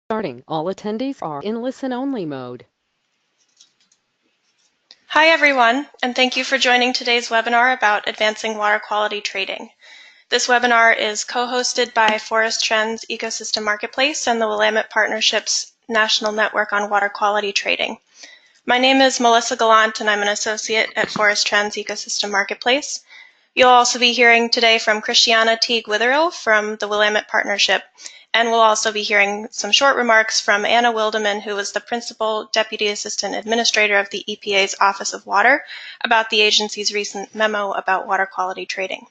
Starting, all attendees are in listen-only mode. Hi everyone, and thank you for joining today's webinar about advancing water quality trading. This webinar is co-hosted by Forest Trends Ecosystem Marketplace and the Willamette Partnership's National Network on Water Quality Trading. My name is Melissa Gallant and I'm an associate at Forest Trends Ecosystem Marketplace. You'll also be hearing today from Christiana Teague-Witherill from the Willamette Partnership, and we'll also be hearing some short remarks from Anna Wildeman, who is the Principal Deputy Assistant Administrator of the EPA's Office of Water, about the agency's recent memo about water quality trading.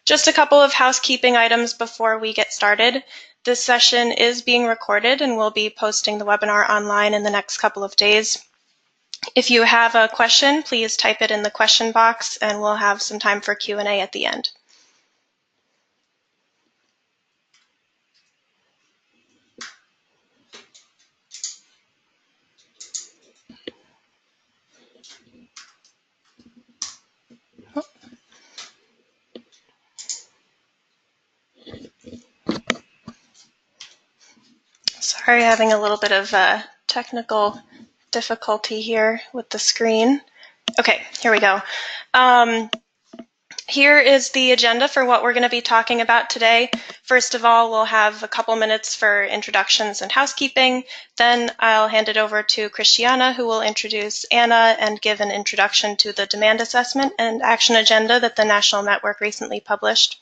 Just a couple of housekeeping items before we get started. This session is being recorded and we'll be posting the webinar online in the next couple of days. If you have a question, please type it in the question box and we'll have some time for Q&A at the end. Sorry, having a little bit of technical difficulty here with the screen. Okay, here we go. Here is the agenda for what we're going to be talking about today. First of all, we'll have a couple minutes for introductions and housekeeping. Then I'll hand it over to Christiana, who will introduce Anna and give an introduction to the demand assessment and action agenda that the National Network recently published.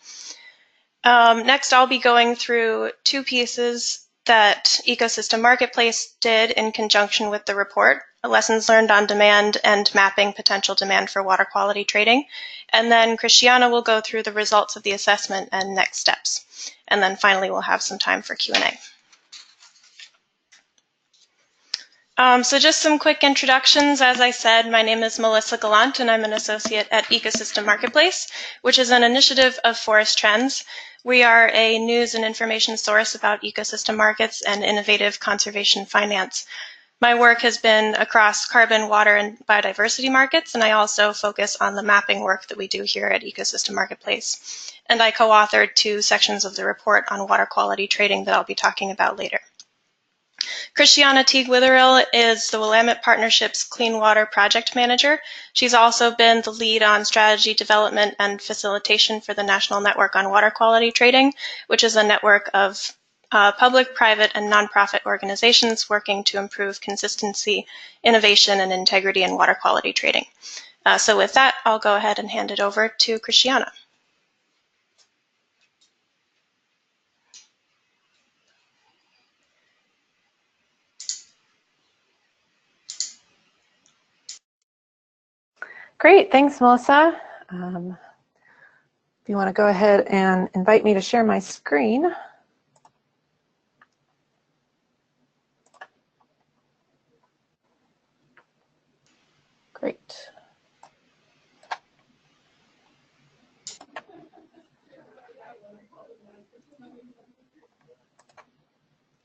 Next, I'll be going through two pieces that Ecosystem Marketplace did in conjunction with the report, lessons learned on demand and mapping potential demand for water quality trading. And then Christiana will go through the results of the assessment and next steps. And then finally, we'll have some time for Q&A. So just some quick introductions. As I said, my name is Melissa Gallant and I'm an associate at Ecosystem Marketplace, which is an initiative of Forest Trends. We are a news and information source about ecosystem markets and innovative conservation finance. My work has been across carbon, water, and biodiversity markets, and I also focus on the mapping work that we do here at Ecosystem Marketplace. And I co-authored 2 sections of the report on water quality trading that I'll be talking about later. Christiana Teague-Witherill is the Willamette Partnership's Clean Water Project Manager. She's also been the lead on strategy development and facilitation for the National Network on Water Quality Trading, which is a network of public, private, and nonprofit organizations working to improve consistency, innovation, and integrity in water quality trading. So with that, I'll go ahead and hand it over to Christiana. Great, thanks, Melissa. If you want to go ahead and invite me to share my screen. Great.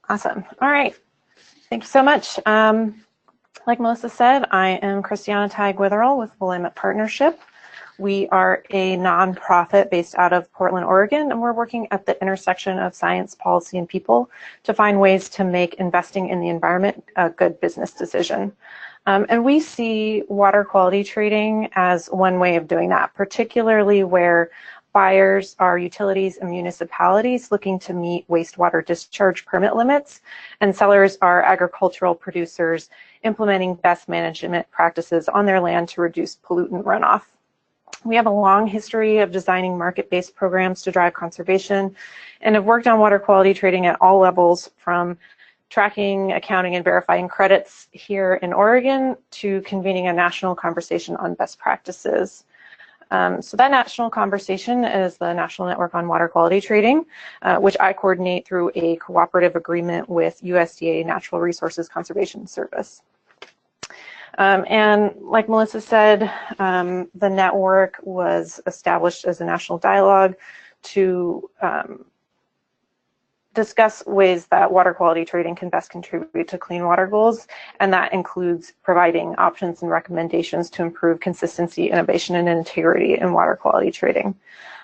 Awesome. All right. Thank you so much. Like Melissa said, I am Christiana Teague-Witherill with Willamette Partnership. We are a nonprofit based out of Portland, Oregon, and we're working at the intersection of science, policy, and people to find ways to make investing in the environment a good business decision. And we see water quality trading as one way of doing that, particularly where buyers are utilities and municipalities looking to meet wastewater discharge permit limits, and sellers are agricultural producers implementing best management practices on their land to reduce pollutant runoff. We have a long history of designing market-based programs to drive conservation and have worked on water quality trading at all levels, from tracking, accounting, and verifying credits here in Oregon to convening a national conversation on best practices. So that national conversation is the National Network on Water Quality Trading, which I coordinate through a cooperative agreement with USDA Natural Resources Conservation Service. And like Melissa said, the network was established as a national dialogue to discuss ways that water quality trading can best contribute to clean water goals, and that includes providing options and recommendations to improve consistency, innovation, and integrity in water quality trading.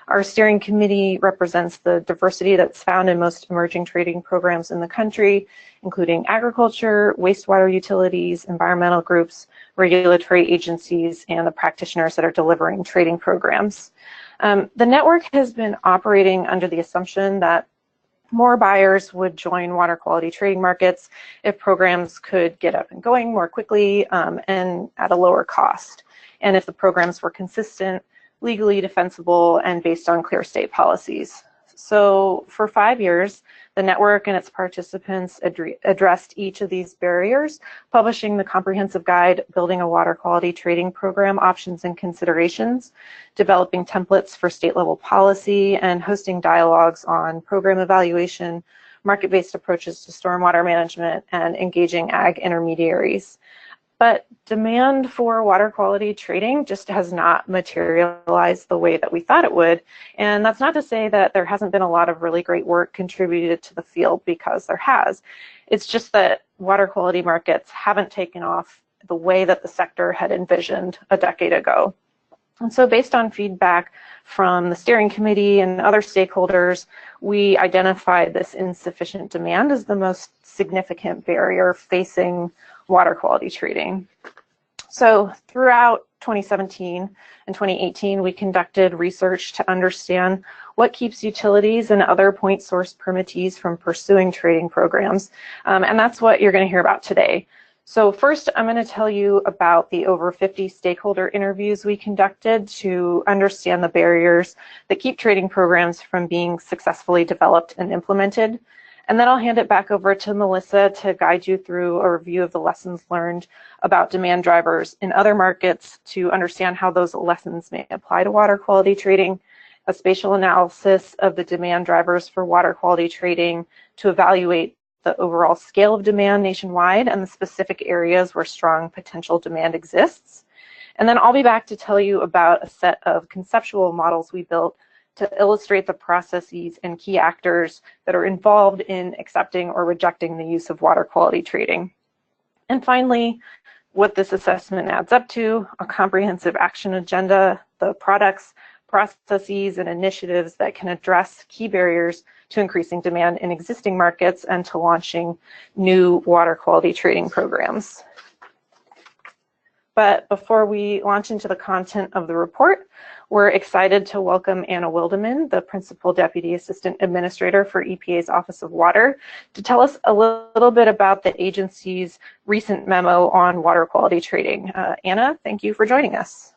Our steering committee represents the diversity that's found in most emerging trading programs in the country, including agriculture, wastewater utilities, environmental groups, regulatory agencies, and the practitioners that are delivering trading programs. The network has been operating under the assumption that more buyers would join water quality trading markets if programs could get up and going more quickly and at a lower cost, and if the programs were consistent, legally defensible, and based on clear state policies. So for 5 years, the network and its participants addressed each of these barriers, publishing the comprehensive guide, Building a Water Quality Trading Program, Options and Considerations, developing templates for state-level policy, and hosting dialogues on program evaluation, market-based approaches to stormwater management, and engaging ag intermediaries. But demand for water quality trading just has not materialized the way that we thought it would. And that's not to say that there hasn't been a lot of really great work contributed to the field, because there has. It's just that water quality markets haven't taken off the way that the sector had envisioned a decade ago. And so based on feedback from the steering committee and other stakeholders, we identified this insufficient demand as the most significant barrier facing water quality trading. So throughout 2017 and 2018, we conducted research to understand what keeps utilities and other point source permittees from pursuing trading programs. And that's what you're going to hear about today. So first, I'm going to tell you about the over 50 stakeholder interviews we conducted to understand the barriers that keep trading programs from being successfully developed and implemented. And then I'll hand it back over to Melissa to guide you through a review of the lessons learned about demand drivers in other markets to understand how those lessons may apply to water quality trading, a spatial analysis of the demand drivers for water quality trading to evaluate the overall scale of demand nationwide and the specific areas where strong potential demand exists. And then I'll be back to tell you about a set of conceptual models we built to illustrate the processes and key actors that are involved in accepting or rejecting the use of water quality trading. And finally, what this assessment adds up to, a comprehensive action agenda, the products, processes, and initiatives that can address key barriers to increasing demand in existing markets and to launching new water quality trading programs. But before we launch into the content of the report, we're excited to welcome Anna Wildeman, the Principal Deputy Assistant Administrator for EPA's Office of Water, to tell us a little bit about the agency's recent memo on water quality trading. Anna, thank you for joining us.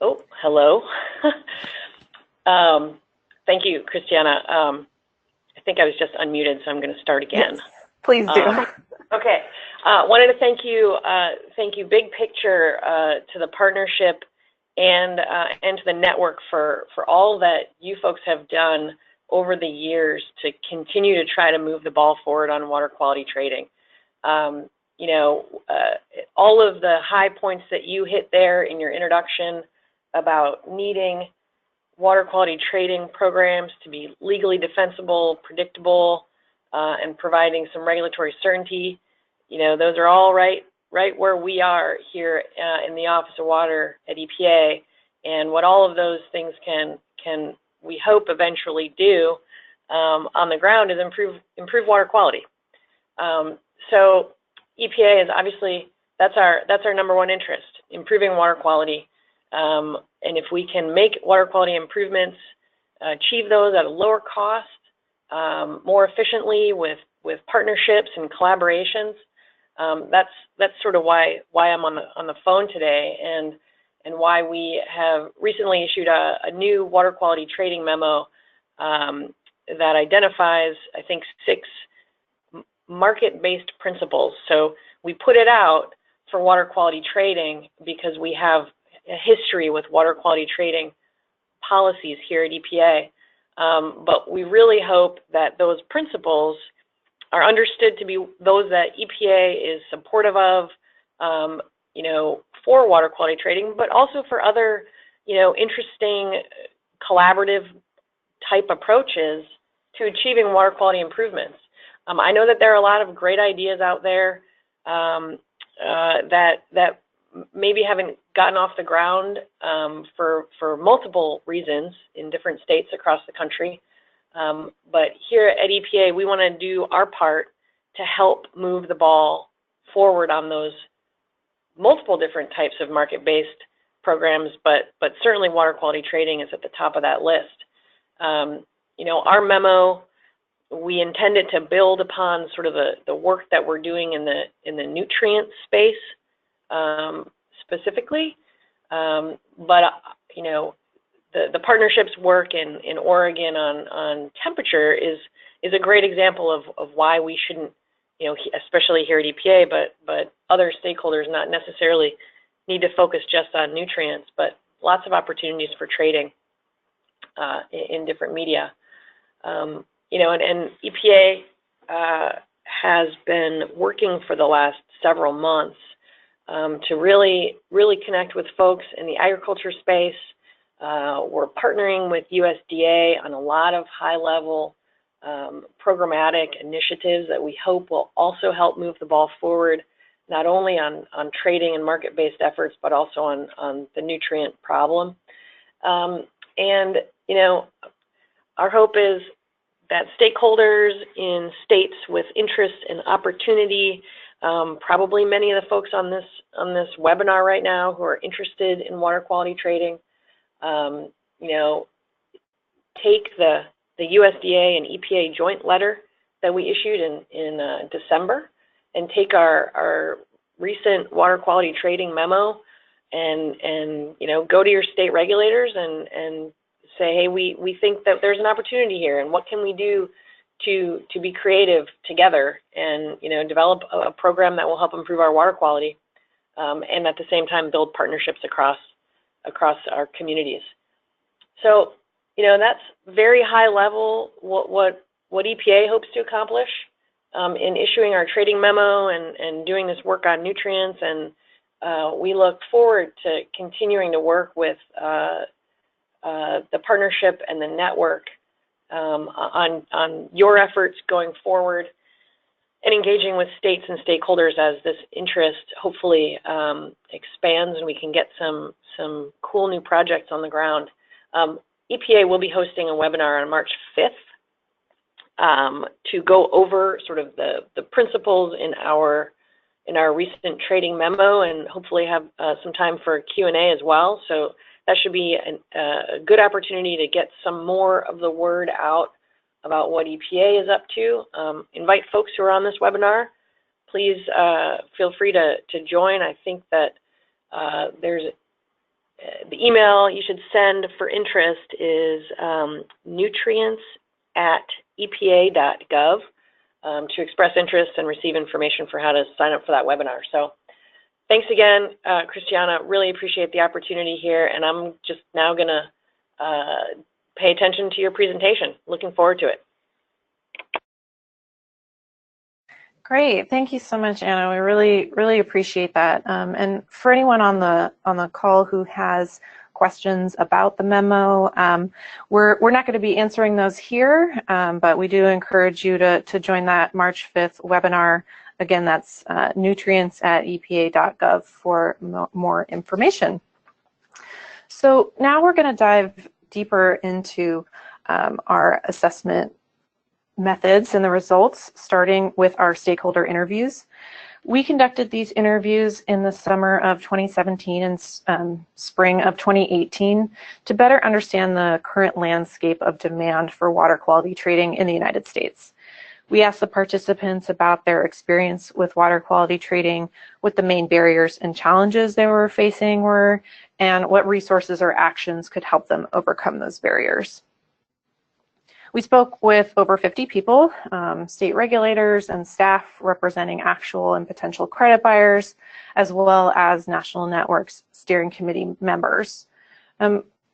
Oh, hello. Thank you, Christiana. I think I was just unmuted, so I'm going to start again. Yes, please do. Okay. Wanted to thank you big picture to the partnership and to the network for all that you folks have done over the years to continue to try to move the ball forward on water quality trading. You know, all of the high points that you hit there in your introduction about needing water quality trading programs to be legally defensible, predictable, and providing some regulatory certainty, you know, those are all right where we are here in the Office of Water at EPA. And what all of those things can we hope eventually do on the ground is improve water quality. So EPA is obviously, that's our number one interest, improving water quality. And if we can make water quality improvements, achieve those at a lower cost, more efficiently with partnerships and collaborations, that's sort of why I'm on the phone today, and why we have recently issued a new water quality trading memo that identifies, I think, 6 market-based principles. So we put it out for water quality trading because we have a history with water quality trading policies here at EPA. But we really hope that those principles are understood to be those that EPA is supportive of, you know, for water quality trading, but also for other interesting collaborative type approaches to achieving water quality improvements. I know that there are a lot of great ideas out there that maybe haven't gotten off the ground for multiple reasons in different states across the country. But here at EPA, we want to do our part to help move the ball forward on those multiple different types of market-based programs, but certainly water quality trading is at the top of that list. Our memo, we intended to build upon sort of the work that we're doing in the nutrient space specifically, but the partnerships work in Oregon on temperature is a great example of why we shouldn't, especially here at EPA, but other stakeholders not necessarily need to focus just on nutrients, but lots of opportunities for trading in different media. And EPA has been working for the last several months to really connect with folks in the agriculture space. We're partnering with USDA on a lot of high-level programmatic initiatives that we hope will also help move the ball forward, not only on trading and market-based efforts, but also on the nutrient problem. Our hope is that stakeholders in states with interest and opportunity, probably many of the folks on this webinar right now who are interested in water quality trading, take the USDA and EPA joint letter that we issued in December, and take our recent water quality trading memo and go to your state regulators and say, hey, we think that there's an opportunity here, and what can we do to be creative together and develop a program that will help improve our water quality, and at the same time build partnerships across our communities. So that's very high level what EPA hopes to accomplish in issuing our trading memo and doing this work on nutrients, and we look forward to continuing to work with the partnership and the network on your efforts going forward, and engaging with states and stakeholders as this interest hopefully expands and we can get some cool new projects on the ground. EPA will be hosting a webinar on March 5th to go over sort of the principles in our recent trading memo, and hopefully have some time for Q&A as well. So that should be a good opportunity to get some more of the word out about what EPA is up to. Invite folks who are on this webinar. Please feel free to join. I think that there's the email you should send for interest is nutrients@epa.gov to express interest and receive information for how to sign up for that webinar. So thanks again, Christiana. Really appreciate the opportunity here, and I'm just now going to pay attention to your presentation. Looking forward to it. Great, thank you so much, Anna. We really appreciate that. And for anyone on the call who has questions about the memo, we're not going to be answering those here, but we do encourage you to join that March 5th webinar. Again, that's nutrients@epa.gov for more information. So now we're going to dive deeper into our assessment methods and the results, starting with our stakeholder interviews. We conducted these interviews in the summer of 2017 and spring of 2018 to better understand the current landscape of demand for water quality trading in the United States. We asked the participants about their experience with water quality trading, what the main barriers and challenges they were facing were, and what resources or actions could help them overcome those barriers. We spoke with over 50 people, state regulators and staff representing actual and potential credit buyers, as well as National Network's steering committee members.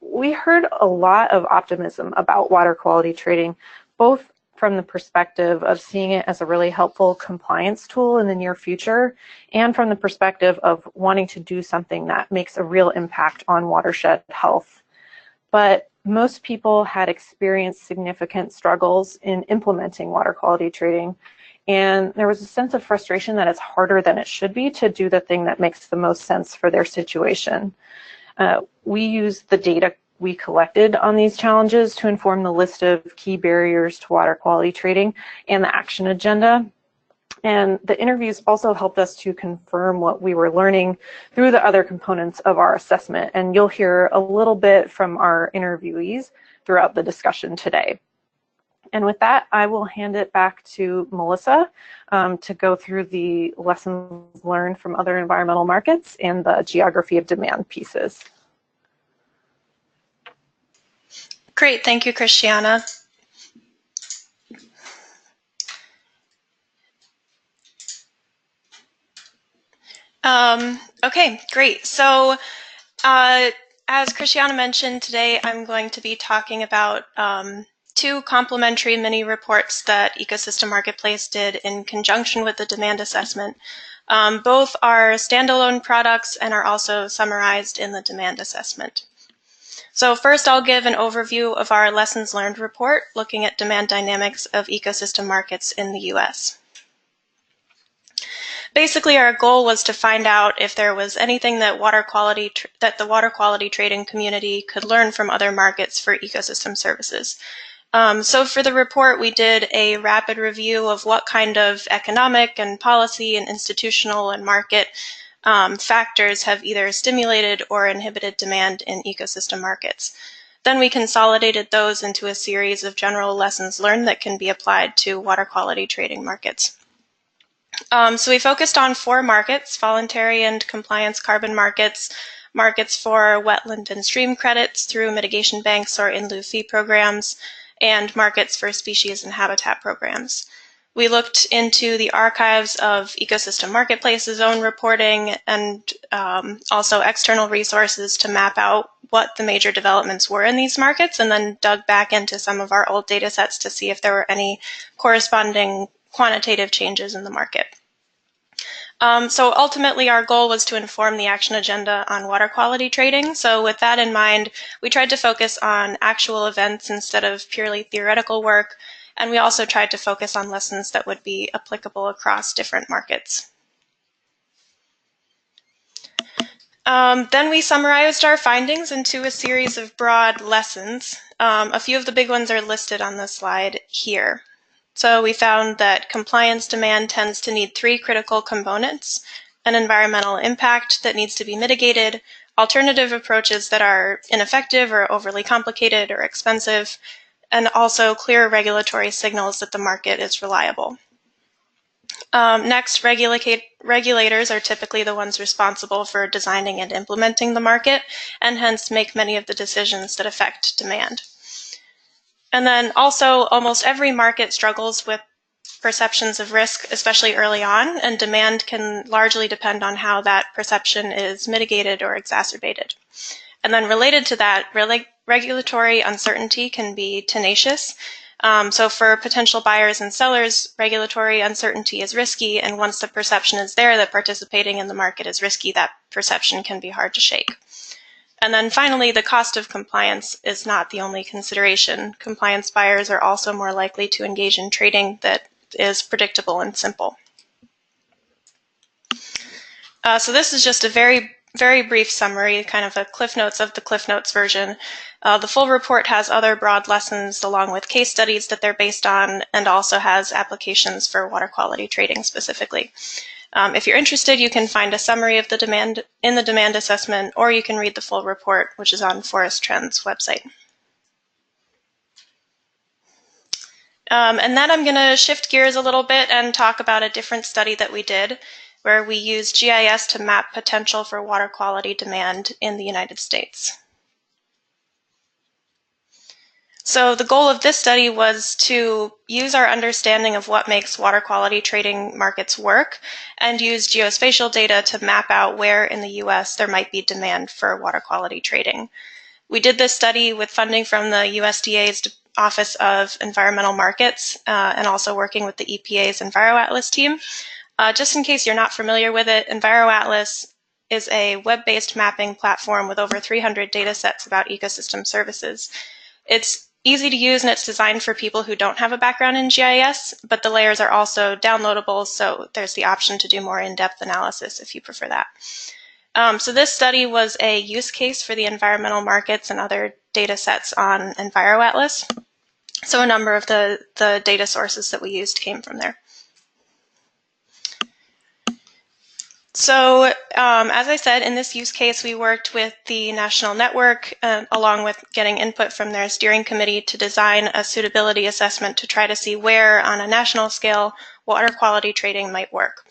We heard a lot of optimism about water quality trading, both from the perspective of seeing it as a really helpful compliance tool in the near future, and from the perspective of wanting to do something that makes a real impact on watershed health. But most people had experienced significant struggles in implementing water quality trading, and there was a sense of frustration that it's harder than it should be to do the thing that makes the most sense for their situation. We used the data we collected on these challenges to inform the list of key barriers to water quality trading and the action agenda. And the interviews also helped us to confirm what we were learning through the other components of our assessment. And you'll hear a little bit from our interviewees throughout the discussion today. And with that, I will hand it back to Melissa to go through the lessons learned from other environmental markets and the geography of demand pieces. Great, thank you, Christiana. Okay, great. So as Christiana mentioned, today I'm going to be talking about two complementary mini reports that Ecosystem Marketplace did in conjunction with the demand assessment. Both are standalone products and are also summarized in the demand assessment. So first, I'll give an overview of our lessons learned report looking at demand dynamics of ecosystem markets in the US. Basically, our goal was to find out if there was anything that the water quality trading community could learn from other markets for ecosystem services. So for the report, we did a rapid review of what kind of economic and policy and institutional and market factors have either stimulated or inhibited demand in ecosystem markets. Then we consolidated those into a series of general lessons learned that can be applied to water quality trading markets. So we focused on 4 markets: voluntary and compliance carbon markets, markets for wetland and stream credits through mitigation banks or in lieu fee programs, and markets for species and habitat programs. We looked into the archives of Ecosystem Marketplace's own reporting and also external resources to map out what the major developments were in these markets, and then dug back into some of our old data sets to see if there were any corresponding quantitative changes in the market. So ultimately, our goal was to inform the action agenda on water quality trading. So with that in mind, we tried to focus on actual events instead of purely theoretical work. And we also tried to focus on lessons that would be applicable across different markets. Then we summarized our findings into a series of broad lessons. A few of the big ones are listed on the slide here. So we found that compliance demand tends to need 3 critical components: an environmental impact that needs to be mitigated, alternative approaches that are ineffective or overly complicated or expensive, and also clear regulatory signals that the market is reliable. Next, regulators are typically the ones responsible for designing and implementing the market, and hence make many of the decisions that affect demand. And then also, almost every market struggles with perceptions of risk, especially early on, and demand can largely depend on how that perception is mitigated or exacerbated. And then related to that, regulatory uncertainty can be tenacious. So for potential buyers and sellers, regulatory uncertainty is risky, and once the perception is there that participating in the market is risky, that perception can be hard to shake. And then finally, the cost of compliance is not the only consideration. Compliance buyers are also more likely to engage in trading that is predictable and simple. So this is just a very brief summary, kind of a Cliff Notes of the Cliff Notes version. The full report has other broad lessons along with case studies that they're based on, and also has applications for water quality trading specifically. If you're interested, you can find a summary of the demand in the demand assessment, or you can read the full report, which is on Forest Trends' website. And then I'm going to shift gears a little bit and talk about a different study that we did, where we used GIS to map potential for water quality demand in the United States. So the goal of this study was to use our understanding of what makes water quality trading markets work and use geospatial data to map out where in the US there might be demand for water quality trading. We did this study with funding from the USDA's Office of Environmental Markets and also working with the EPA's EnviroAtlas team. Just in case you're not familiar with it, EnviroAtlas is a web-based mapping platform with over 300 data sets about ecosystem services. It's easy to use and it's designed for people who don't have a background in GIS, but the layers are also downloadable, so there's the option to do more in-depth analysis if you prefer that. So this study was a use case for the environmental markets and other data sets on EnviroAtlas. So a number of the data sources that we used came from there. So as I said, in this use case, we worked with the national network along with getting input from their steering committee to design a suitability assessment to try to see where on a national scale water quality trading might work.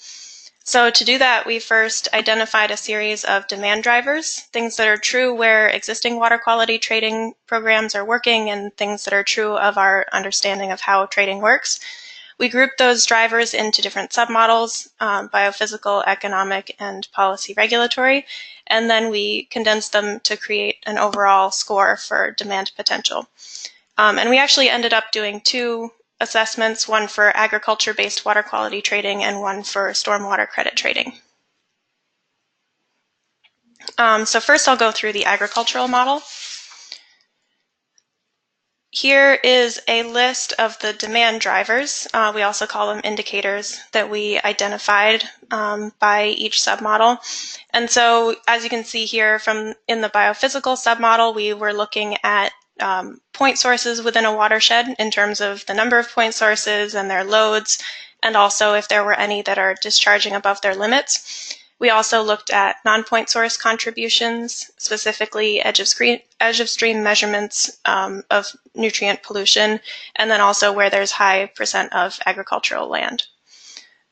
So to do that, we first identified a series of demand drivers, things that are true where existing water quality trading programs are working and things that are true of our understanding of how trading works. We grouped those drivers into different submodels, biophysical, economic, and policy regulatory, and then we condensed them to create an overall score for demand potential. And we actually ended up doing two assessments, one for agriculture-based water quality trading and one for stormwater credit trading. So first I'll go through the agricultural model. Here is a list of the demand drivers. We also call them indicators that we identified by each submodel. And so as you can see here from in the biophysical submodel, we were looking at point sources within a watershed in terms of the number of point sources and their loads, and also if there were any that are discharging above their limits. We also looked at non-point source contributions, specifically edge of stream measurements of nutrient pollution, and then also where there's high % of agricultural land.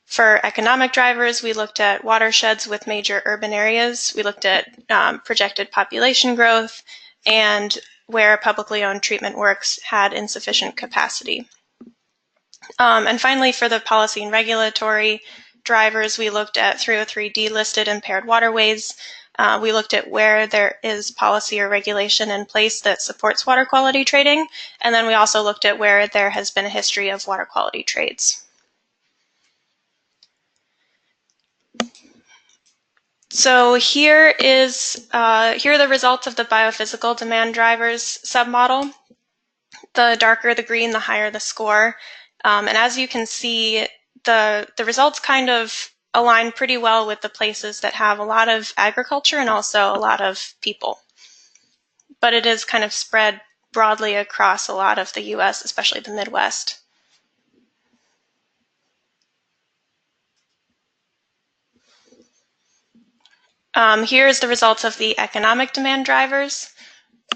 For economic drivers, we looked at watersheds with major urban areas. We looked at projected population growth and where publicly owned treatment works had insufficient capacity. And finally, for the policy and regulatory drivers, we looked at 303D listed impaired waterways. We looked at where there is policy or regulation in place that supports water quality trading. And then we also looked at where there has been a history of water quality trades. So here are the results of the biophysical demand drivers submodel. The darker the green, the higher the score. And as you can see, the results kind of align pretty well with the places that have a lot of agriculture and also a lot of people. But it is kind of spread broadly across a lot of the US, especially the Midwest. Here's the results of the economic demand drivers.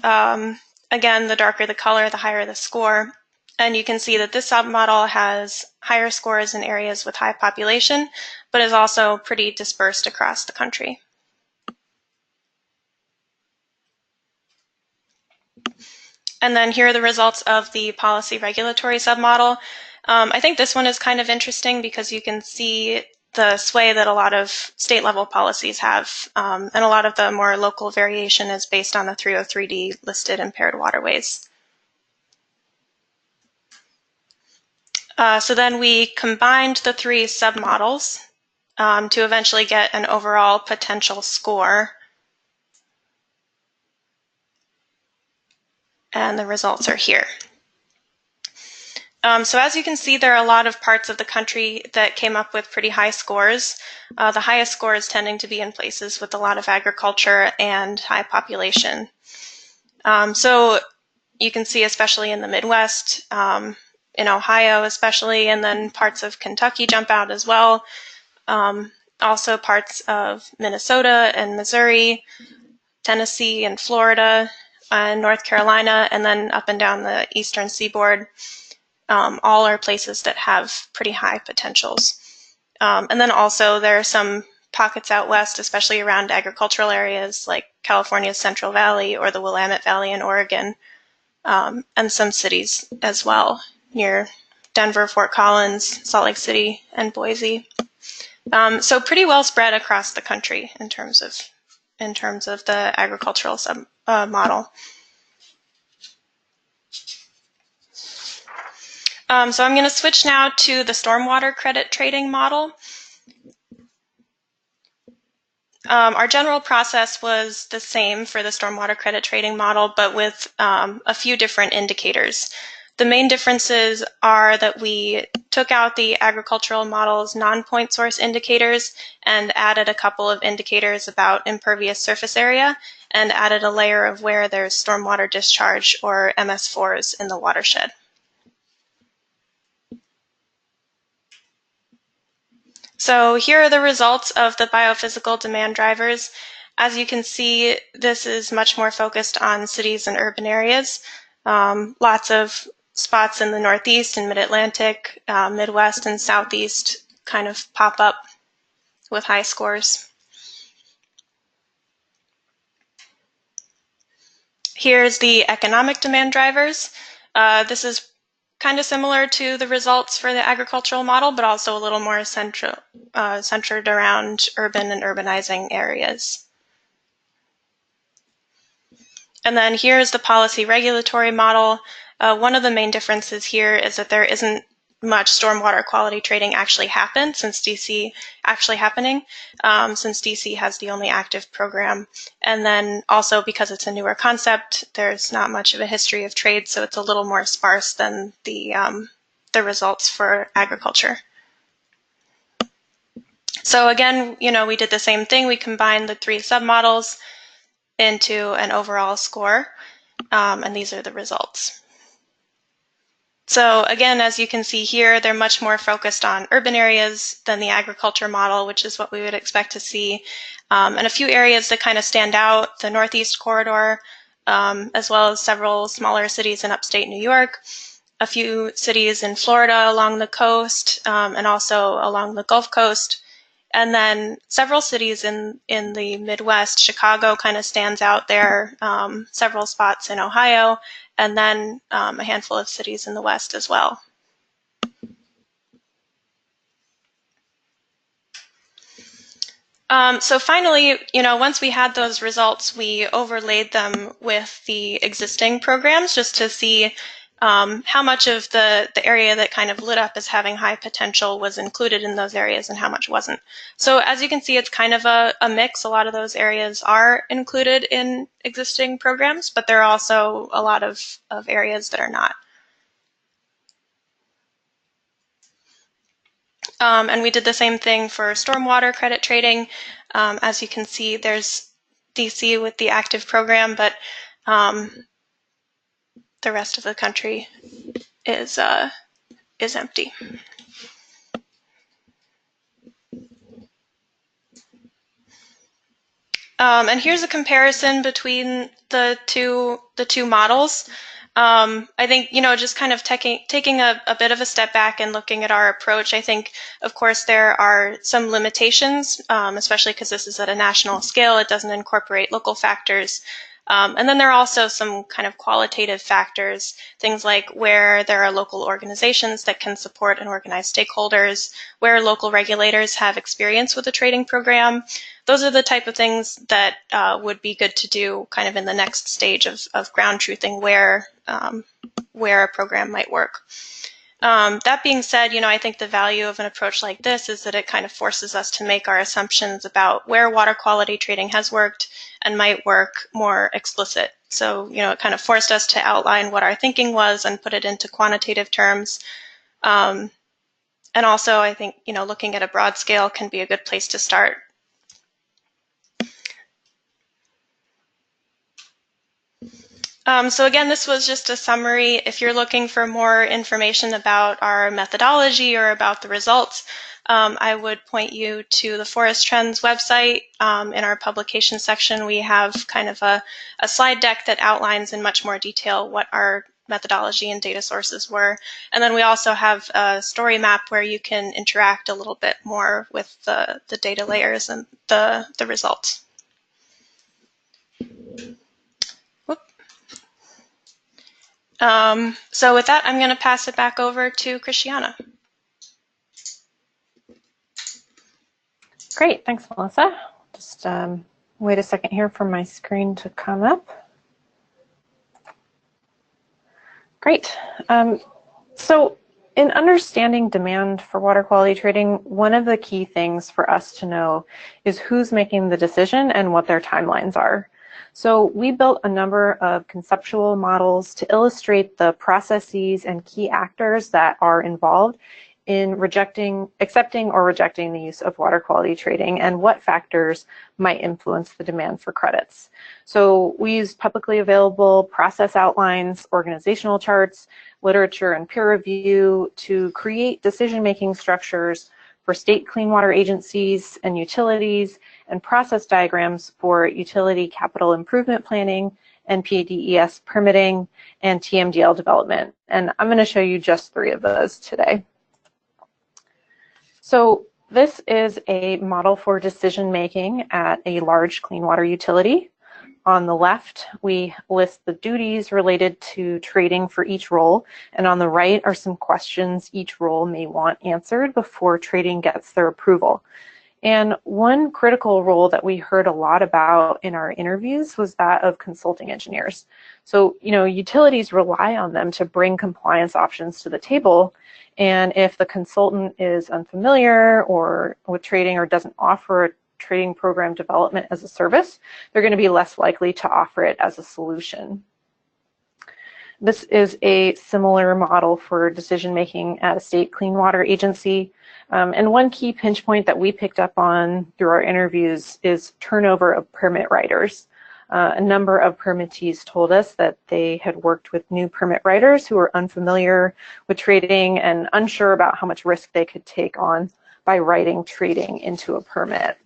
Again, the darker the color, the higher the score. And you can see that this submodel has higher scores in areas with high population, but is also pretty dispersed across the country. And then here are the results of the policy regulatory submodel. I think this one is kind of interesting because you can see the sway that a lot of state level policies have, and a lot of the more local variation is based on the 303D listed impaired waterways. So then we combined the three submodels to eventually get an overall potential score. And the results are here. So as you can see, there are a lot of parts of the country that came up with pretty high scores. The highest scores tending to be in places with a lot of agriculture and high population. So you can see, especially in the Midwest, in Ohio especially, and then parts of Kentucky jump out as well. Also parts of Minnesota and Missouri, Tennessee and Florida, and North Carolina, and then up and down the eastern seaboard. All are places that have pretty high potentials. And then also there are some pockets out west, especially around agricultural areas like California's Central Valley or the Willamette Valley in Oregon, and some cities as well, near Denver, Fort Collins, Salt Lake City, and Boise. So pretty well spread across the country in terms of the agricultural model. So I'm going to switch now to the stormwater credit trading model. Our general process was the same for the stormwater credit trading model, but with a few different indicators. The main differences are that we took out the agricultural model's non-point source indicators and added a couple of indicators about impervious surface area and added a layer of where there's stormwater discharge or MS4s in the watershed. So here are the results of the biophysical demand drivers. As you can see, this is much more focused on cities and urban areas. Lots of spots in the Northeast and Mid-Atlantic, Midwest and Southeast kind of pop up with high scores. Here's the economic demand drivers. This is kind of similar to the results for the agricultural model, but also a little more centered around urban and urbanizing areas. And then here's the policy regulatory model. One of the main differences here is that there isn't much stormwater quality trading actually happened since DC has the only active program. And then also because it's a newer concept, there's not much of a history of trade, so it's a little more sparse than the results for agriculture. So again, we did the same thing. We combined the 3 submodels into an overall score, and these are the results. So again, as you can see here, they're much more focused on urban areas than the agriculture model, which is what we would expect to see. And a few areas that kind of stand out, the Northeast corridor, as well as several smaller cities in upstate New York, a few cities in Florida along the coast, and also along the Gulf Coast. And then several cities in the Midwest. Chicago kind of stands out there, several spots in Ohio, and then a handful of cities in the West as well. So finally, once we had those results, we overlaid them with the existing programs just to see how much of the area that kind of lit up as having high potential was included in those areas and how much wasn't. So as you can see, it's kind of a mix. A lot of those areas are included in existing programs, but there are also a lot of areas that are not. And we did the same thing for stormwater credit trading. As you can see, there's DC with the active program, but the rest of the country is empty. And here's a comparison between the two models. I think, just kind of taking a bit of a step back and looking at our approach, I think, of course, there are some limitations, especially because this is at a national scale. It doesn't incorporate local factors. And then there are also some kind of qualitative factors, things like where there are local organizations that can support and organize stakeholders, where local regulators have experience with the trading program. Those are the type of things that would be good to do kind of in the next stage of ground truthing where a program might work. That being said, I think the value of an approach like this is that it kind of forces us to make our assumptions about where water quality trading has worked and might work more explicit. So, it kind of forced us to outline what our thinking was and put it into quantitative terms. And also, I think, looking at a broad scale can be a good place to start. So again, this was just a summary. If you're looking for more information about our methodology or about the results, I would point you to the Forest Trends website. In our publication section, we have kind of a slide deck that outlines in much more detail what our methodology and data sources were. And then we also have a story map where you can interact a little bit more with the data layers and the results. So with that, I'm going to pass it back over to Christiana. Great, thanks, Melissa. Just wait a second here for my screen to come up. Great. So in understanding demand for water quality trading, one of the key things for us to know is who's making the decision and what their timelines are. So we built a number of conceptual models to illustrate the processes and key actors that are involved in accepting or rejecting the use of water quality trading and what factors might influence the demand for credits. So we used publicly available process outlines, organizational charts, literature and peer review to create decision-making structures for state clean water agencies and utilities, and process diagrams for utility capital improvement planning, NPDES permitting, and TMDL development. And I'm going to show you just 3 of those today. So this is a model for decision-making at a large clean water utility. On the left, we list the duties related to trading for each role, and on the right are some questions each role may want answered before trading gets their approval. And one critical role that we heard a lot about in our interviews was that of consulting engineers. So, utilities rely on them to bring compliance options to the table, and if the consultant is unfamiliar or with trading or doesn't offer a trading program development as a service, they're going to be less likely to offer it as a solution. This is a similar model for decision-making at a state clean water agency. And one key pinch point that we picked up on through our interviews is turnover of permit writers. A number of permittees told us that they had worked with new permit writers who were unfamiliar with trading and unsure about how much risk they could take on by writing trading into a permit.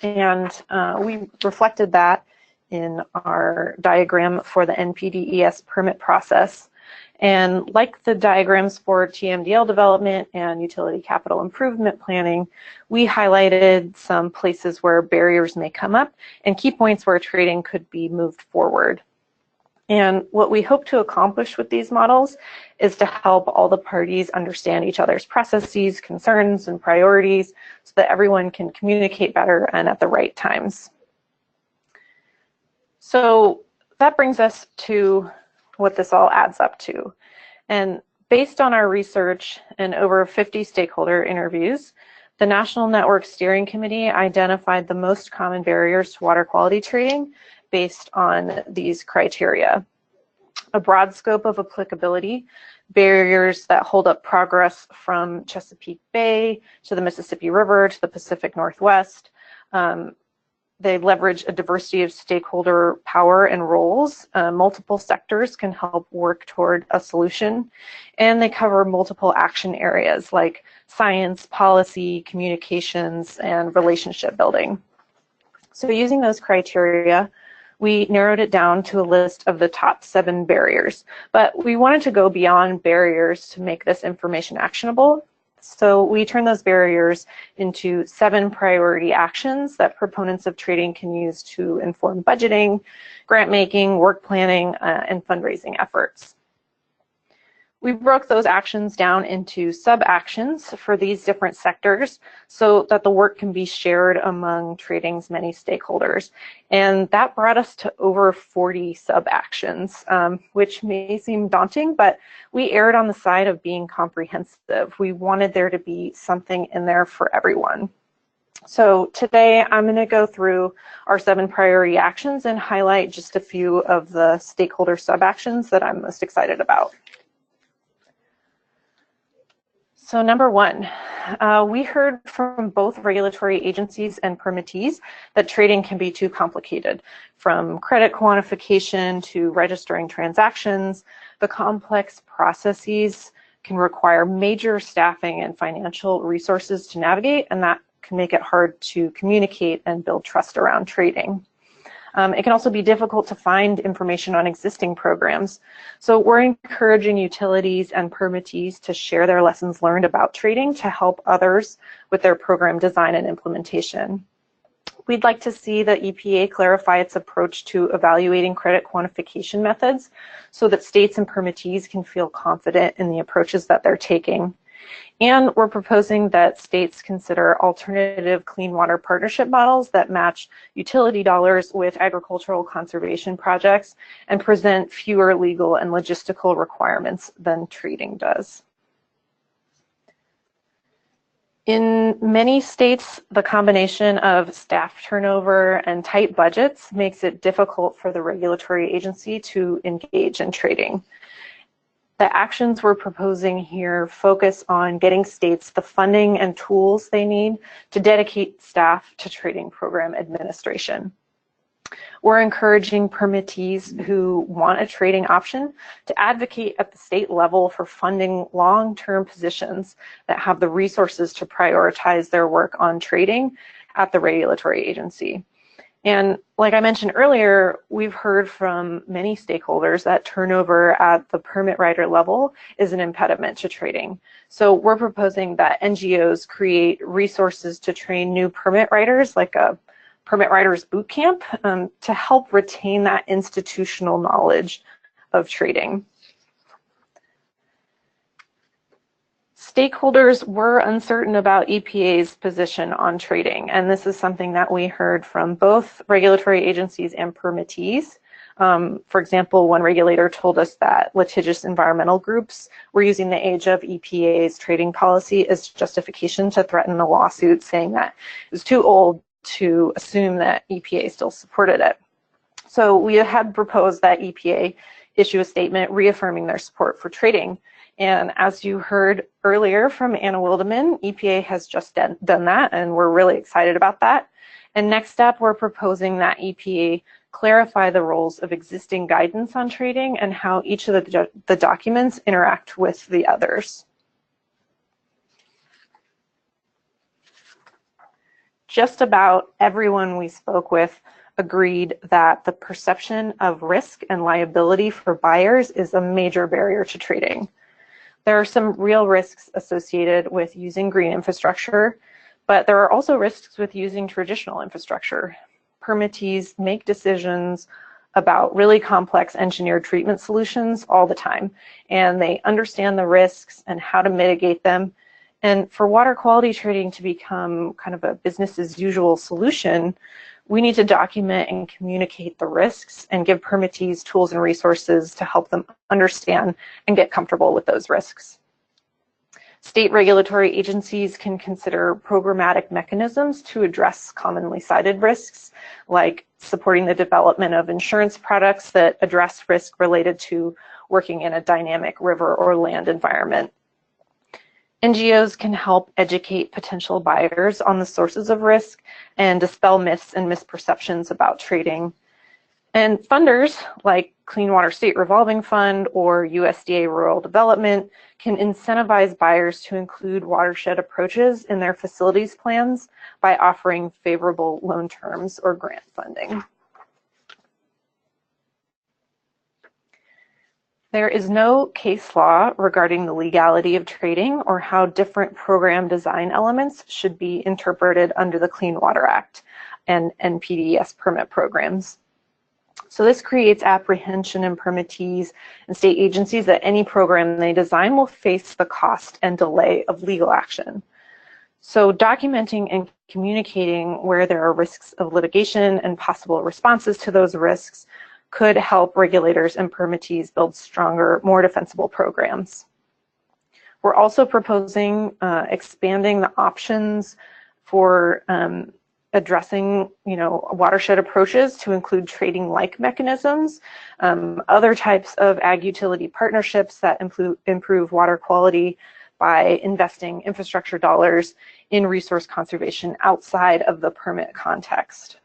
And we reflected that in our diagram for the NPDES permit process. And like the diagrams for TMDL development and utility capital improvement planning, we highlighted some places where barriers may come up and key points where trading could be moved forward. And what we hope to accomplish with these models is to help all the parties understand each other's processes, concerns, and priorities so that everyone can communicate better and at the right times. So that brings us to what this all adds up to. And based on our research and over 50 stakeholder interviews, the National Network Steering Committee identified the most common barriers to water quality trading based on these criteria. A broad scope of applicability, barriers that hold up progress from Chesapeake Bay to the Mississippi River to the Pacific Northwest. They leverage a diversity of stakeholder power and roles. Multiple sectors can help work toward a solution, and they cover multiple action areas like science, policy, communications, and relationship building. So using those criteria, we narrowed it down to a list of the top 7 barriers, but we wanted to go beyond barriers to make this information actionable. So we turn those barriers into 7 priority actions that proponents of trading can use to inform budgeting, grant making, work planning, and fundraising efforts. We broke those actions down into sub-actions for these different sectors so that the work can be shared among trading's many stakeholders. And that brought us to over 40 sub-actions, which may seem daunting, but we erred on the side of being comprehensive. We wanted there to be something in there for everyone. So today I'm going to go through our 7 priority actions and highlight just a few of the stakeholder sub-actions that I'm most excited about. So number 1, we heard from both regulatory agencies and permittees that trading can be too complicated. From credit quantification to registering transactions, the complex processes can require major staffing and financial resources to navigate, and that can make it hard to communicate and build trust around trading. It can also be difficult to find information on existing programs. So we're encouraging utilities and permittees to share their lessons learned about trading to help others with their program design and implementation. We'd like to see the EPA clarify its approach to evaluating credit quantification methods so that states and permittees can feel confident in the approaches that they're taking. And we're proposing that states consider alternative clean water partnership models that match utility dollars with agricultural conservation projects and present fewer legal and logistical requirements than trading does. In many states, the combination of staff turnover and tight budgets makes it difficult for the regulatory agency to engage in trading. The actions we're proposing here focus on getting states the funding and tools they need to dedicate staff to trading program administration. We're encouraging permittees who want a trading option to advocate at the state level for funding long-term positions that have the resources to prioritize their work on trading at the regulatory agency. And like I mentioned earlier, we've heard from many stakeholders that turnover at the permit writer level is an impediment to trading. So we're proposing that NGOs create resources to train new permit writers, like a Permit Writers Boot Camp, to help retain that institutional knowledge of trading. Stakeholders were uncertain about EPA's position on trading, and this is something that we heard from both regulatory agencies and permittees. For example, one regulator told us that litigious environmental groups were using the age of EPA's trading policy as justification to threaten a lawsuit, saying that it was too old to assume that EPA still supported it. So we had proposed that EPA issue a statement reaffirming their support for trading. And as you heard earlier from Anna Wildeman, EPA has just done that, and we're really excited about that. And next up, we're proposing that EPA clarify the roles of existing guidance on trading and how each of the documents interact with the others. Just about everyone we spoke with agreed that the perception of risk and liability for buyers is a major barrier to trading. There are some real risks associated with using green infrastructure, but there are also risks with using traditional infrastructure. Permittees make decisions about really complex engineered treatment solutions all the time, and they understand the risks and how to mitigate them. And for water quality trading to become kind of a business as usual solution, we need to document and communicate the risks and give permittees tools and resources to help them understand and get comfortable with those risks. State regulatory agencies can consider programmatic mechanisms to address commonly cited risks, like supporting the development of insurance products that address risk related to working in a dynamic river or land environment. NGOs can help educate potential buyers on the sources of risk and dispel myths and misperceptions about trading. And funders like Clean Water State Revolving Fund or USDA Rural Development can incentivize buyers to include watershed approaches in their facilities plans by offering favorable loan terms or grant funding. There is no case law regarding the legality of trading or how different program design elements should be interpreted under the Clean Water Act and NPDES permit programs. So this creates apprehension in permittees and state agencies that any program they design will face the cost and delay of legal action. So documenting and communicating where there are risks of litigation and possible responses to those risks could help regulators and permittees build stronger, more defensible programs. We're also proposing expanding the options for addressing, watershed approaches to include trading-like mechanisms, other types of ag utility partnerships that improve water quality by investing infrastructure dollars in resource conservation outside of the permit context.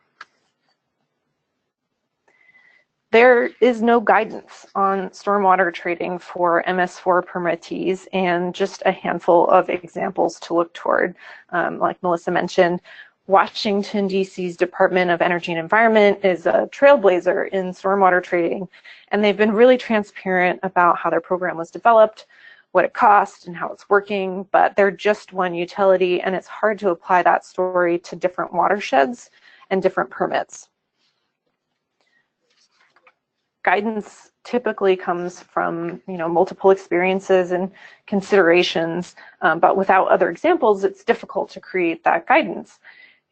There is no guidance on stormwater trading for MS4 permittees, and just a handful of examples to look toward. Like Melissa mentioned, Washington, D.C.'s Department of Energy and Environment is a trailblazer in stormwater trading, and they've been really transparent about how their program was developed, what it cost, and how it's working, but they're just one utility, and it's hard to apply that story to different watersheds and different permits. Guidance typically comes from multiple experiences and considerations, but without other examples, it's difficult to create that guidance.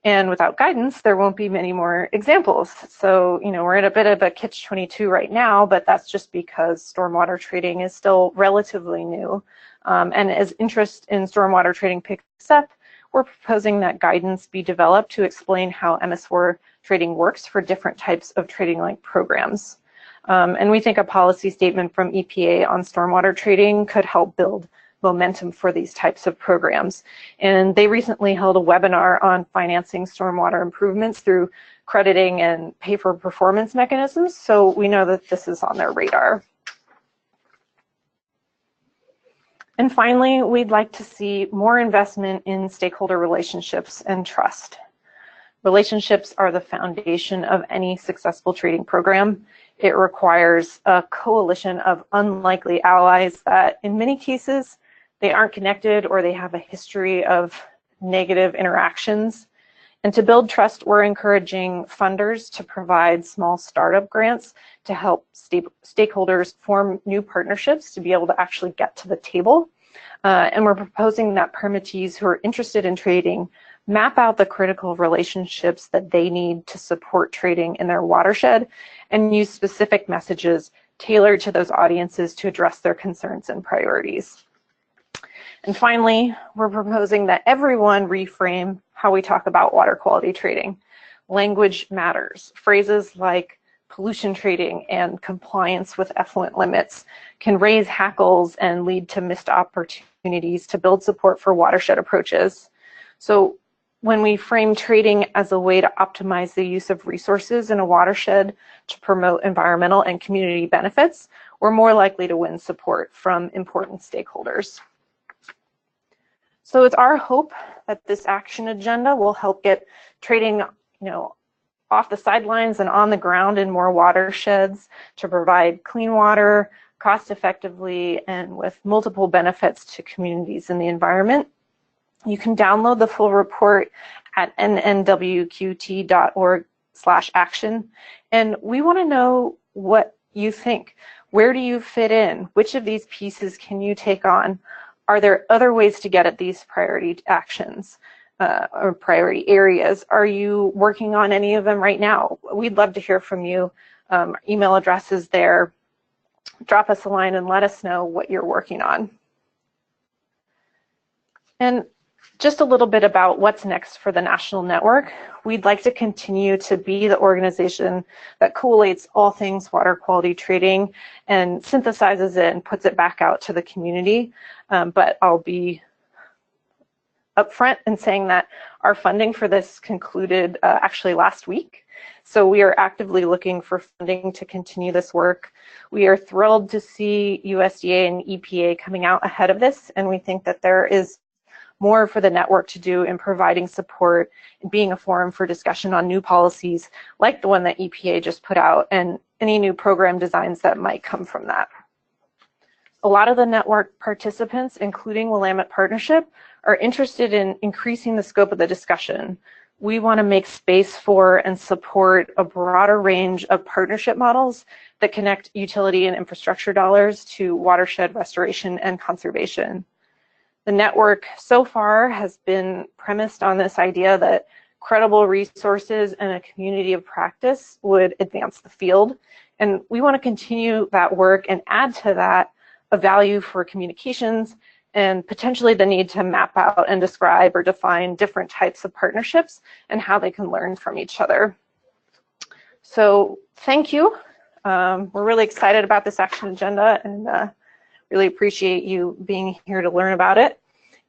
And without guidance, there won't be many more examples. So, we're in a bit of a catch-22 right now, but that's just because stormwater trading is still relatively new. And as interest in stormwater trading picks up, we're proposing that guidance be developed to explain how MS4 trading works for different types of trading-like programs. And we think a policy statement from EPA on stormwater trading could help build momentum for these types of programs. And they recently held a webinar on financing stormwater improvements through crediting and pay-for-performance mechanisms, so we know that this is on their radar. And finally, we'd like to see more investment in stakeholder relationships and trust. Relationships are the foundation of any successful trading program. It requires a coalition of unlikely allies that, in many cases, they aren't connected or they have a history of negative interactions. And to build trust, we're encouraging funders to provide small startup grants to help stakeholders form new partnerships to be able to actually get to the table. And we're proposing that permittees who are interested in trading map out the critical relationships that they need to support trading in their watershed and use specific messages tailored to those audiences to address their concerns and priorities. And finally, we're proposing that everyone reframe how we talk about water quality trading. Language matters. Phrases like pollution trading and compliance with effluent limits can raise hackles and lead to missed opportunities to build support for watershed approaches. So when we frame trading as a way to optimize the use of resources in a watershed to promote environmental and community benefits, we're more likely to win support from important stakeholders. So it's our hope that this action agenda will help get trading, off the sidelines and on the ground in more watersheds to provide clean water cost effectively and with multiple benefits to communities and the environment. You can download the full report at nnwqt.org/action. And we want to know what you think. Where do you fit in? Which of these pieces can you take on? Are there other ways to get at these priority actions or priority areas? Are you working on any of them right now? We'd love to hear from you. Email address is there. Drop us a line and let us know what you're working on. And just a little bit about what's next for the national network. We'd like to continue to be the organization that collates all things water quality trading and synthesizes it and puts it back out to the community. But I'll be upfront in saying that our funding for this concluded actually last week. So we are actively looking for funding to continue this work. We are thrilled to see USDA and EPA coming out ahead of this, and we think that there is more for the network to do in providing support and being a forum for discussion on new policies like the one that EPA just put out and any new program designs that might come from that. A lot of the network participants, including Willamette Partnership, are interested in increasing the scope of the discussion. We want to make space for and support a broader range of partnership models that connect utility and infrastructure dollars to watershed restoration and conservation. The network so far has been premised on this idea that credible resources and a community of practice would advance the field. And we want to continue that work and add to that a value for communications and potentially the need to map out and describe or define different types of partnerships and how they can learn from each other. So thank you. We're really excited about this action agenda and really appreciate you being here to learn about it.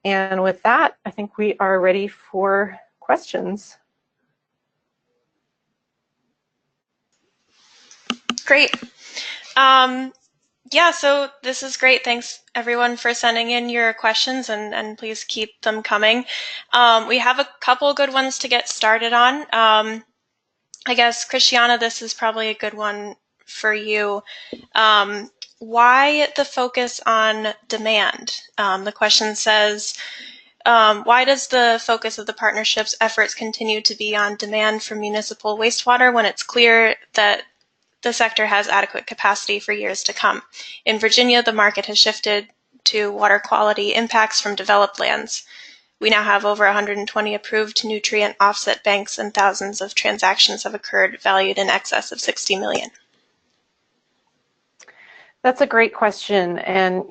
And with that, I think we are ready for questions. Great. Yeah, so this is great. Thanks everyone for sending in your questions and please keep them coming. We have a couple good ones to get started on. I guess, Christiana, this is probably a good one for you. Why the focus on demand? The question says, why does the focus of the partnership's efforts continue to be on demand for municipal wastewater when it's clear that the sector has adequate capacity for years to come? In Virginia, the market has shifted to water quality impacts from developed lands. We now have over 120 approved nutrient offset banks and thousands of transactions have occurred valued in excess of 60 million. That's a great question. And,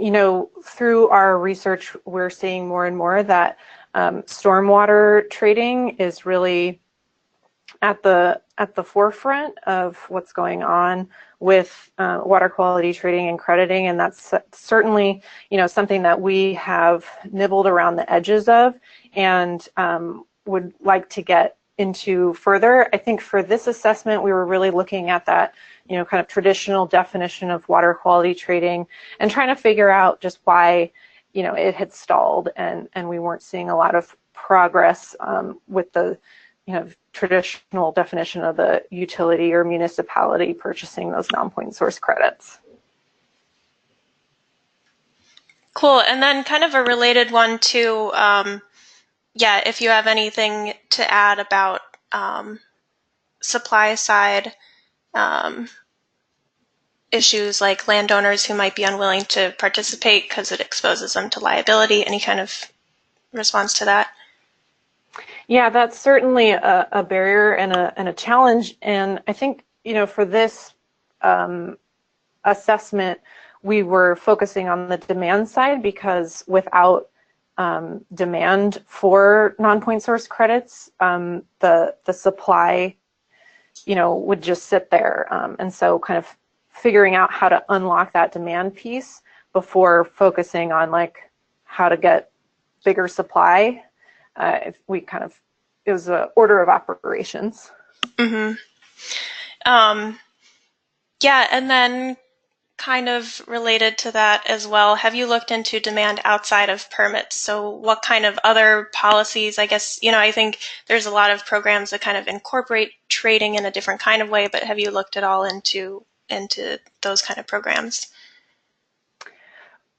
through our research, we're seeing more and more that stormwater trading is really at the forefront of what's going on with water quality trading and crediting, and that's certainly, you know, something that we have nibbled around the edges of and would like to get into further. I think for this assessment, we were really looking at that, you know, kind of traditional definition of water quality trading and trying to figure out just why, you know, it had stalled and we weren't seeing a lot of progress with the, you know, traditional definition of the utility or municipality purchasing those non-point source credits. Cool. And then kind of a related one too, yeah, if you have anything to add about supply side issues like landowners who might be unwilling to participate because it exposes them to liability, any kind of response to that? Yeah, that's certainly a barrier and a challenge. And I think, you know, for this assessment, we were focusing on the demand side because without demand for non-point source credits, the supply, you know, would just sit there. And so kind of figuring out how to unlock that demand piece before focusing on like how to get bigger supply. If we kind of, it was an order of operations. Mm-hmm. Yeah, and then kind of related to that as well, have you looked into demand outside of permits? So what kind of other policies, I guess, you know, I think there's a lot of programs that kind of incorporate trading in a different kind of way, but have you looked at all into those kind of programs?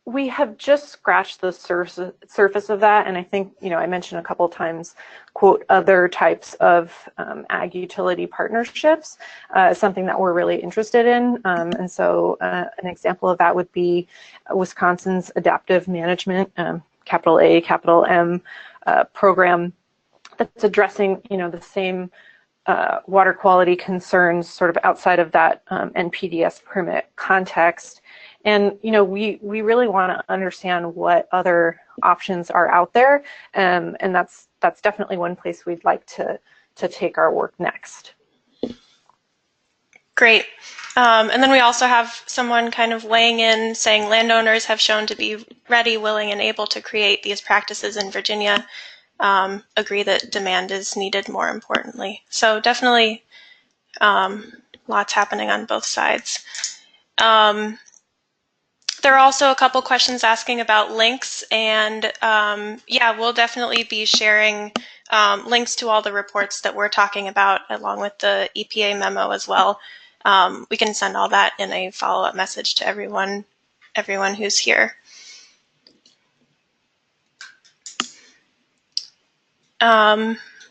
We have just scratched the surface of that, and I think, you know, I mentioned a couple of times, quote, other types of ag utility partnerships, something that we're really interested in. And so an example of that would be Wisconsin's adaptive management, capital A, capital M program that's addressing, you know, the same water quality concerns sort of outside of that NPDES permit context. And, you know, we really want to understand what other options are out there, and that's definitely one place we'd like to take our work next. Great. And then we also have someone kind of weighing in saying landowners have shown to be ready, willing, and able to create these practices in Virginia. Agree that demand is needed, more importantly. So definitely lots happening on both sides. There are also a couple questions asking about links, and yeah, we'll definitely be sharing links to all the reports that we're talking about along with the EPA memo as well. We can send all that in a follow-up message to everyone who's here.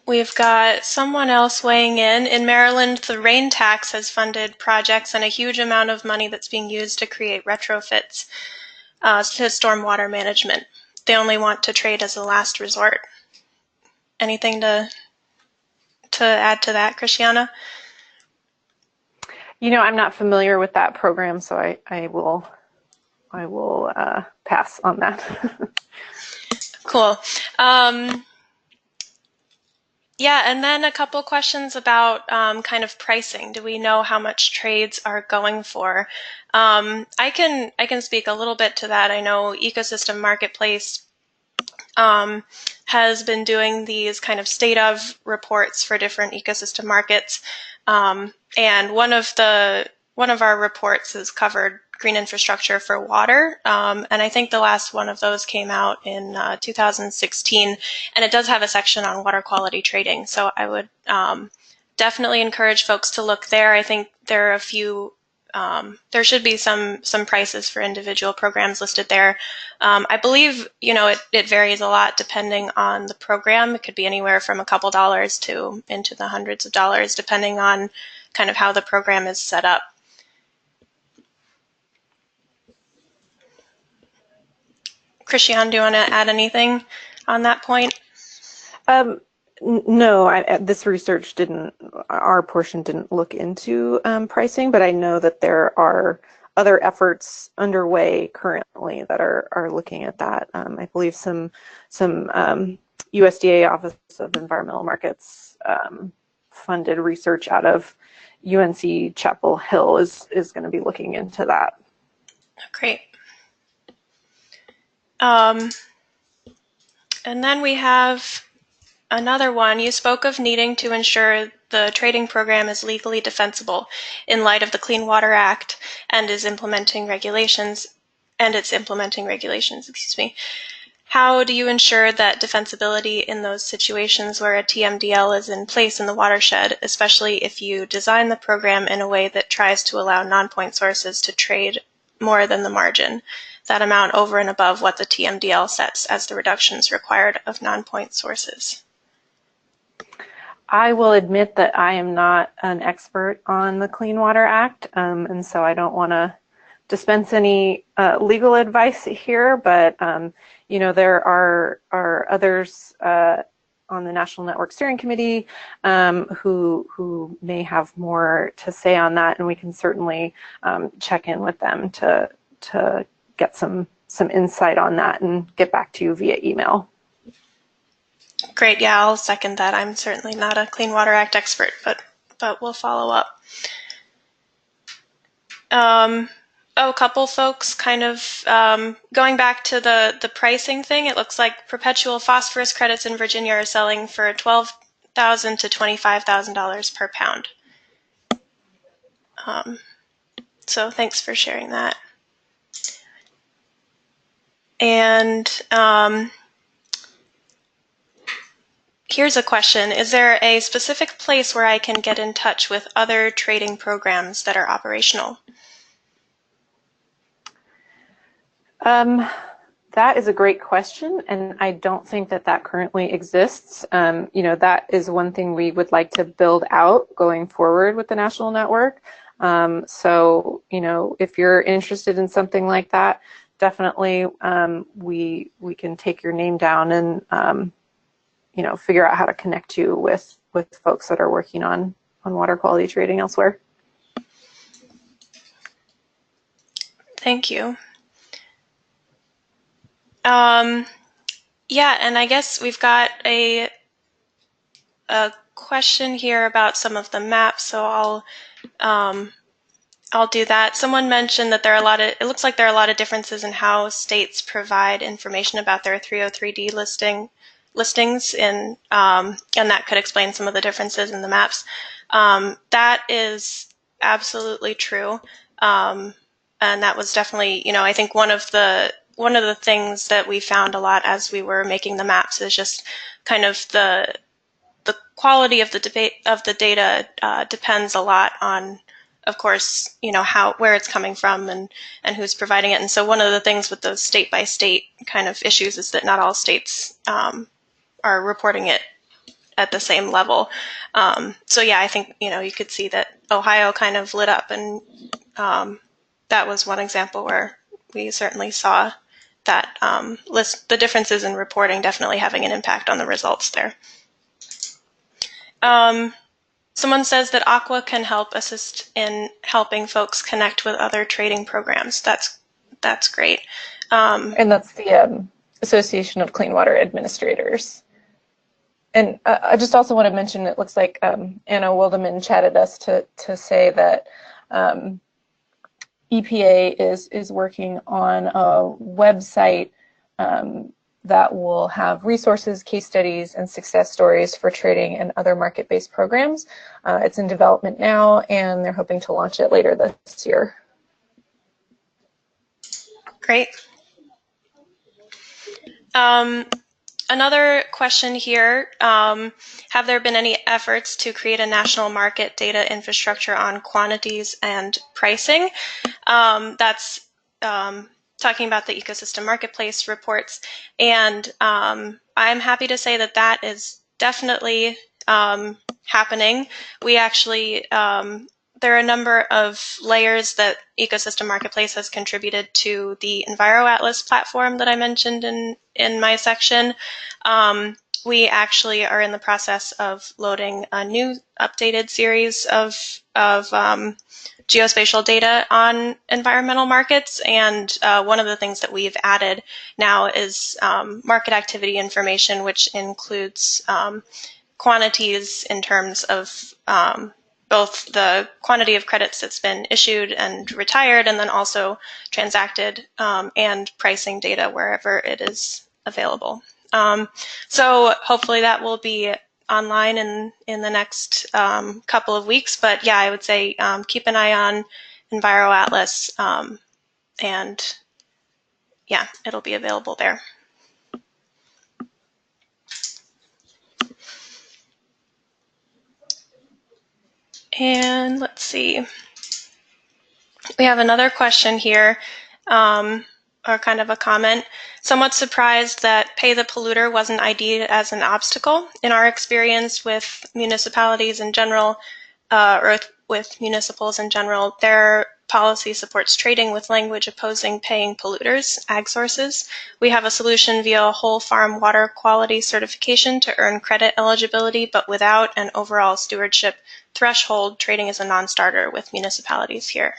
We've got someone else weighing in. In Maryland, the rain tax has funded projects and a huge amount of money that's being used to create retrofits to stormwater management. They only want to trade as a last resort. Anything to add to that, Christiana? You know, I'm not familiar with that program, so I will pass on that. Cool. Yeah, and then a couple questions about kind of pricing. Do we know how much trades are going for? I can speak a little bit to that. I know Ecosystem Marketplace has been doing these kind of state of reports for different ecosystem markets, and one of our reports has covered green infrastructure for water, and I think the last one of those came out in 2016, and it does have a section on water quality trading. So I would definitely encourage folks to look there. I think there are a few. There should be some prices for individual programs listed there. I believe, you know, it varies a lot depending on the program. It could be anywhere from a couple dollars to into the hundreds of dollars, depending on kind of how the program is set up. Christiane, do you want to add anything on that point? No, this research our portion didn't look into pricing, but I know that there are other efforts underway currently that are looking at that. I believe some USDA Office of Environmental Markets funded research out of UNC Chapel Hill is going to be looking into that. Great. And then we have another one. You spoke of needing to ensure the trading program is legally defensible in light of the Clean Water Act and its implementing regulations. Excuse me. How do you ensure that defensibility in those situations where a TMDL is in place in the watershed, especially if you design the program in a way that tries to allow non-point sources to trade more than the margin, that amount over and above what the TMDL sets as the reductions required of non-point sources? I will admit that I am not an expert on the Clean Water Act, and so I don't want to dispense any legal advice here, but you know, there are others on the National Network Steering Committee who may have more to say on that, and we can certainly check in with them to get some insight on that and get back to you via email. Great, yeah, I'll second that. I'm certainly not a Clean Water Act expert, but we'll follow up. A couple folks kind of going back to the pricing thing. It looks like perpetual phosphorus credits in Virginia are selling for $12,000 to $25,000 per pound. So thanks for sharing that. And here's a question. Is there a specific place where I can get in touch with other trading programs that are operational? That is a great question, and I don't think that currently exists. You know, that is one thing we would like to build out going forward with the national network. So, you know, if you're interested in something like that, definitely we can take your name down and you know, figure out how to connect you with folks that are working on water quality trading elsewhere. Thank you. Yeah, and I guess we've got a question here about some of the maps, so I'll do that. Someone mentioned that it looks like there are a lot of differences in how states provide information about their 303D listings, and that could explain some of the differences in the maps. That is absolutely true, and that was definitely, you know, I think one of the things that we found a lot as we were making the maps is just kind of the quality of the data depends a lot on, of course, you know, where it's coming from and who's providing it. And so one of the things with those state by state kind of issues is that not all states are reporting it at the same level. So yeah, I think, you know, you could see that Ohio kind of lit up, and that was one example where we certainly saw that the differences in reporting definitely having an impact on the results there. Someone says that Aqua can help assist in helping folks connect with other trading programs. That's great. And that's the Association of Clean Water Administrators. And I just also want to mention, it looks like Anna Wildeman chatted us to say that EPA is working on a website that will have resources, case studies, and success stories for trading and other market-based programs. It's in development now, and they're hoping to launch it later this year. Great. Another question here, have there been any efforts to create a national market data infrastructure on quantities and pricing? That's talking about the ecosystem marketplace reports, and I'm happy to say that is definitely happening. We actually, there are a number of layers that Ecosystem Marketplace has contributed to the EnviroAtlas platform that I mentioned in my section. we actually are in the process of loading a new updated series of geospatial data on environmental markets. And one of the things that we've added now is market activity information, which includes quantities in terms of both the quantity of credits that's been issued and retired, and then also transacted and pricing data wherever it is available. So hopefully that will be online in the next couple of weeks. But yeah, I would say keep an eye on EnviroAtlas, and yeah, it'll be available there. And let's see. We have another question here, or kind of a comment. Somewhat surprised that pay the polluter wasn't ID'd as an obstacle. In our experience with municipalities in general, or with municipals in general, their policy supports trading with language opposing paying polluters, ag sources. We have a solution via whole farm water quality certification to earn credit eligibility, but without an overall stewardship threshold, trading is a non-starter with municipalities here.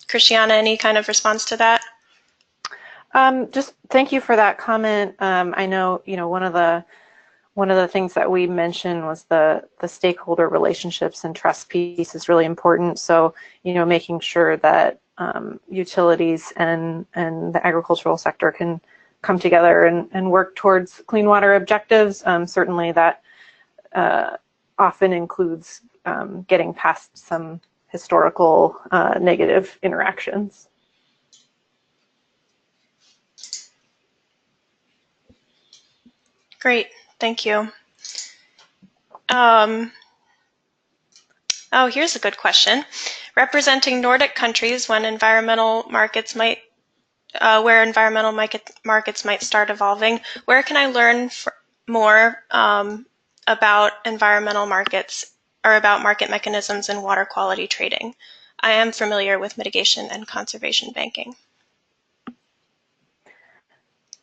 Christiana, any kind of response to that? Just thank you for that comment. I know, one of the things that we mentioned was the stakeholder relationships and trust piece is really important. So, making sure that utilities and the agricultural sector can come together and work towards clean water objectives. Certainly that often includes getting past some historical negative interactions. Great, thank you. Oh, here's a good question. Representing Nordic countries when environmental markets might, where environmental markets might start evolving, where can I learn more about environmental markets or about market mechanisms in water quality trading? I am familiar with mitigation and conservation banking.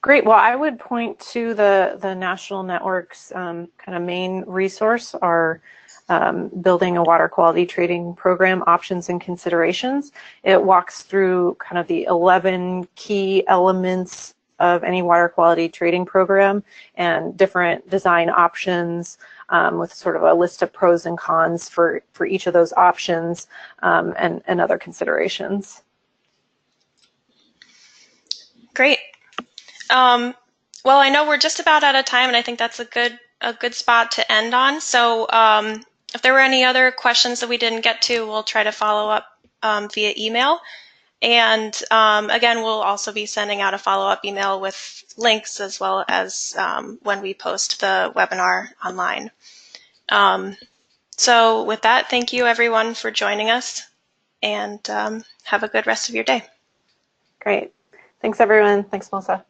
Great. Well, I would point to the national network's kind of main resource, our building a water quality trading program, options and considerations. It walks through kind of the 11 key elements of any water quality trading program and different design options with sort of a list of pros and cons for each of those options and other considerations. Great. Well, I know we're just about out of time, and I think that's a good spot to end on. So if there were any other questions that we didn't get to, we'll try to follow up via email. And again, we'll also be sending out a follow-up email with links as well as when we post the webinar online. So with that, thank you everyone for joining us, and have a good rest of your day. Great. Thanks everyone. Thanks, Melissa.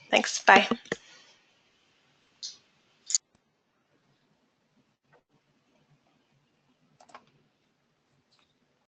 Thanks. Bye.